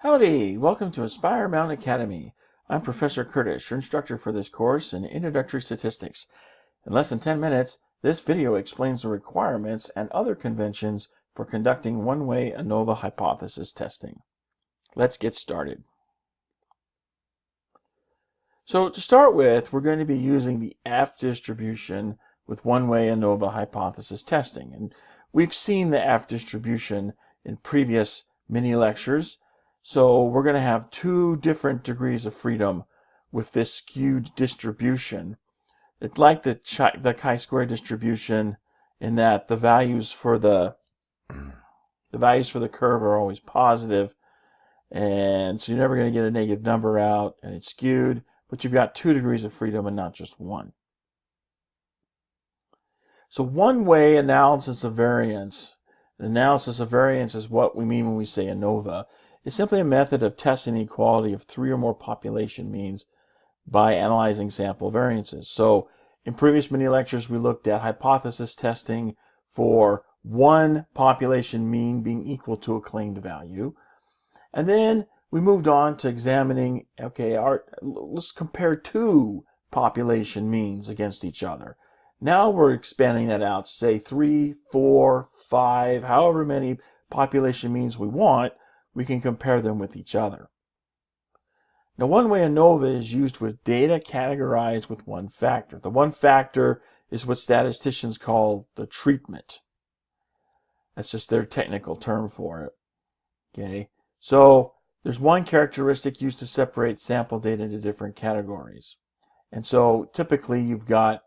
Howdy! Welcome to Aspire Mountain Academy. I'm Professor Curtis, your instructor for this course in Introductory Statistics. In less than 10 minutes, this video explains the requirements and other conventions for conducting one-way ANOVA hypothesis testing. Let's get started. So to start with, we're going to be using the F distribution with one-way ANOVA hypothesis testing. And we've seen the F distribution in previous mini lectures. So we're going to have two different degrees of freedom with this skewed distribution. It's like the chi-square distribution in that the values for the curve are always positive, and so you're never going to get a negative number out, and it's skewed, but you've got 2 degrees of freedom and not just 1. So one-way analysis of variance. Analysis of variance is what we mean when we say ANOVA. It's simply a method of testing the equality of 3 or more population means by analyzing sample variances. So in previous mini lectures, we looked at hypothesis testing for one population mean being equal to a claimed value. And then we moved on to examining, let's compare 2 population means against each other. Now we're expanding that out to say 3, 4, 5, however many population means we want. We can compare them with each other. Now, one-way ANOVA is used with data categorized with one factor. The one factor is what statisticians call the treatment. That's just their technical term for it. Okay, so there's one characteristic used to separate sample data into different categories. And so typically you've got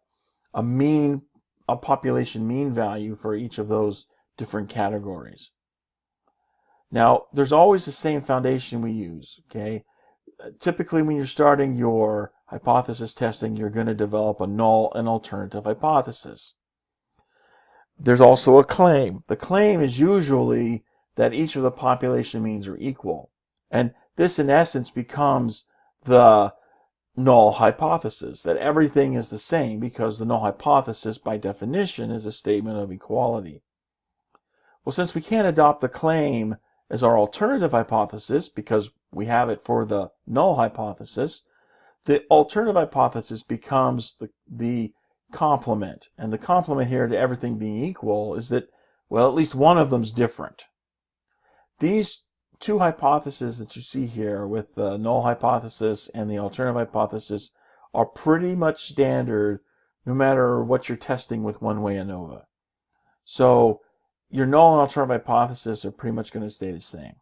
a population mean value for each of those different categories. Now, there's always the same foundation we use, okay? Typically, when you're starting your hypothesis testing, you're going to develop a null and alternative hypothesis. There's also a claim. The claim is usually that each of the population means are equal. And this, in essence, becomes the null hypothesis, that everything is the same, because the null hypothesis, by definition, is a statement of equality. Well, since we can't adopt the claim as our alternative hypothesis, because we have it for the null hypothesis, the alternative hypothesis becomes the complement. And the complement here to everything being equal is that, well, at least one of them is different. These 2 hypotheses that you see here with the null hypothesis and the alternative hypothesis are pretty much standard no matter what you're testing with one-way ANOVA. So your null and alternative hypothesis are pretty much going to stay the same.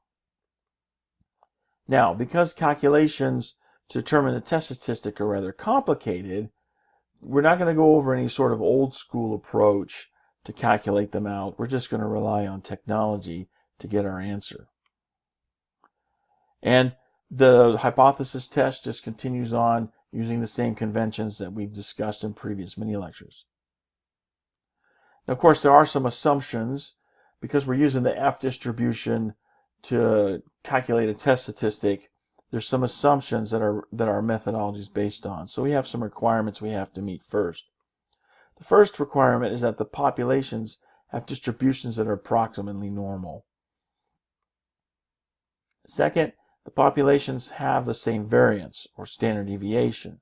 Now, because calculations to determine the test statistic are rather complicated, we're not going to go over any sort of old school approach to calculate them out. We're just going to rely on technology to get our answer. And the hypothesis test just continues on using the same conventions that we've discussed in previous mini lectures. Now, of course, there are some assumptions because we're using the F distribution to calculate a test statistic. There's some assumptions that our methodology is based on. So we have some requirements we have to meet first. The first requirement is that the populations have distributions that are approximately normal. Second, the populations have the same variance or standard deviation.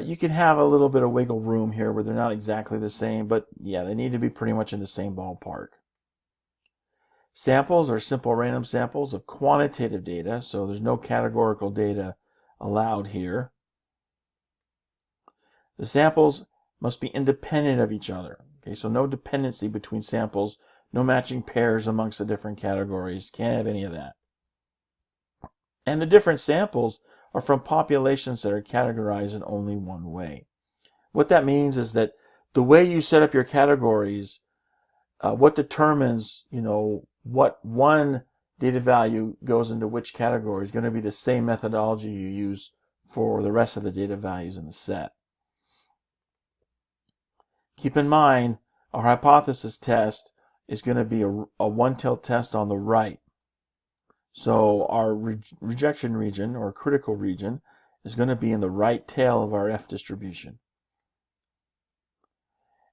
You can have a little bit of wiggle room here where they're not exactly the same, but yeah, they need to be pretty much in the same ballpark. Samples are simple random samples of quantitative data, so there's no categorical data allowed here. The samples must be independent of each other. Okay, so no dependency between samples, no matching pairs amongst the different categories. Can't have any of that. And the different samples are from populations that are categorized in only one way. What that means is that the way you set up your categories, what determines, what one data value goes into which category is going to be the same methodology you use for the rest of the data values in the set. Keep in mind, our hypothesis test is going to be a one-tailed test on the right. So our rejection region or critical region is going to be in the right tail of our F distribution.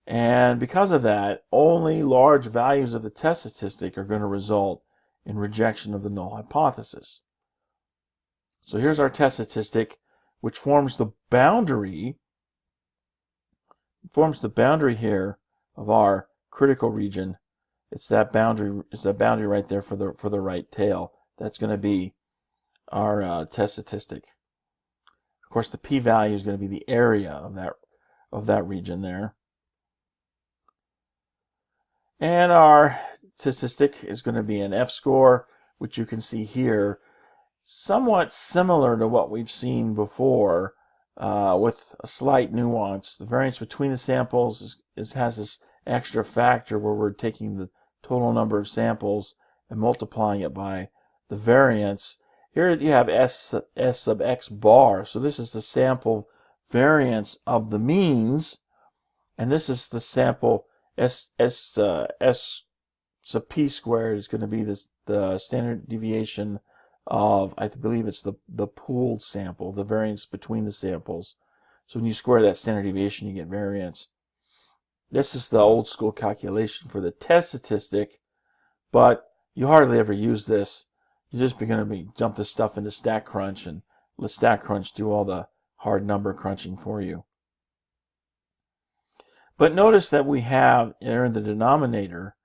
And because of that, only large values of the test statistic are going to result in rejection of the null hypothesis. So here's our test statistic, which forms the boundary here of our critical region. It's that boundary right there for the right tail. That's going to be our test statistic. Of course, the p-value is going to be the area of that region there. And our statistic is going to be an f-score, which you can see here, somewhat similar to what we've seen before, with a slight nuance. The variance between the samples has this extra factor where we're taking the total number of samples and multiplying it by the variance. Here you have S sub x bar, so this is the sample variance of the means, and this is the sample S sub p squared is going to be the standard deviation of, I believe it's the pooled sample, the variance between the samples. So when you square that standard deviation, you get variance. This is the old school calculation for the test statistic, but you hardly ever use this. You're just going to dump this stuff into StatCrunch and let StatCrunch do all the hard number crunching for you. But notice that we have there in the denominator,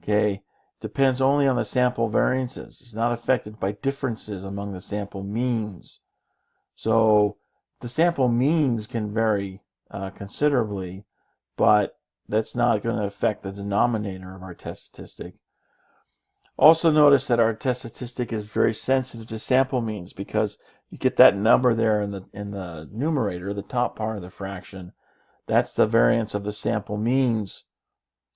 okay, depends only on the sample variances. It's not affected by differences among the sample means. So the sample means can vary considerably, but that's not going to affect the denominator of our test statistic. Also notice that our test statistic is very sensitive to sample means, because you get that number there in the numerator, the top part of the fraction. That's the variance of the sample means.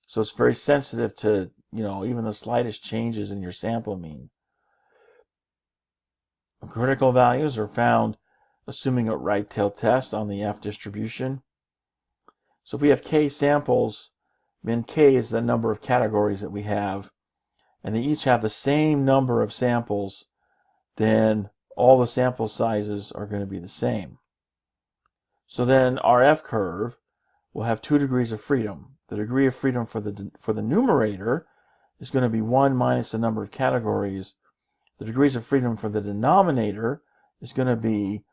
So it's very sensitive to, even the slightest changes in your sample mean. Critical values are found assuming a right-tail test on the F distribution. So if we have k samples, then k is the number of categories that we have, and they each have the same number of samples, then all the sample sizes are going to be the same. So then our F curve will have 2 degrees of freedom. The degree of freedom for the numerator is going to be 1 minus the number of categories. The degrees of freedom for the denominator is going to be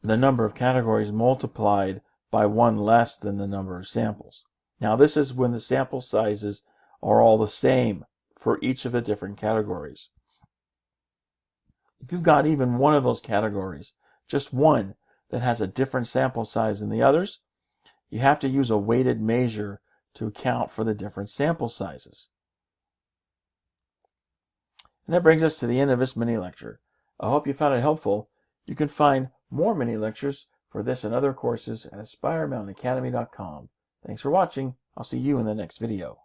the number of categories multiplied by 1 less than the number of samples. Now this is when the sample sizes are all the same for each of the different categories. If you've got even one of those categories, just one, that has a different sample size than the others, you have to use a weighted measure to account for the different sample sizes. And that brings us to the end of this mini lecture. I hope you found it helpful. You can find more mini lectures for this and other courses at AspireMountainAcademy.com. Thanks for watching. I'll see you in the next video.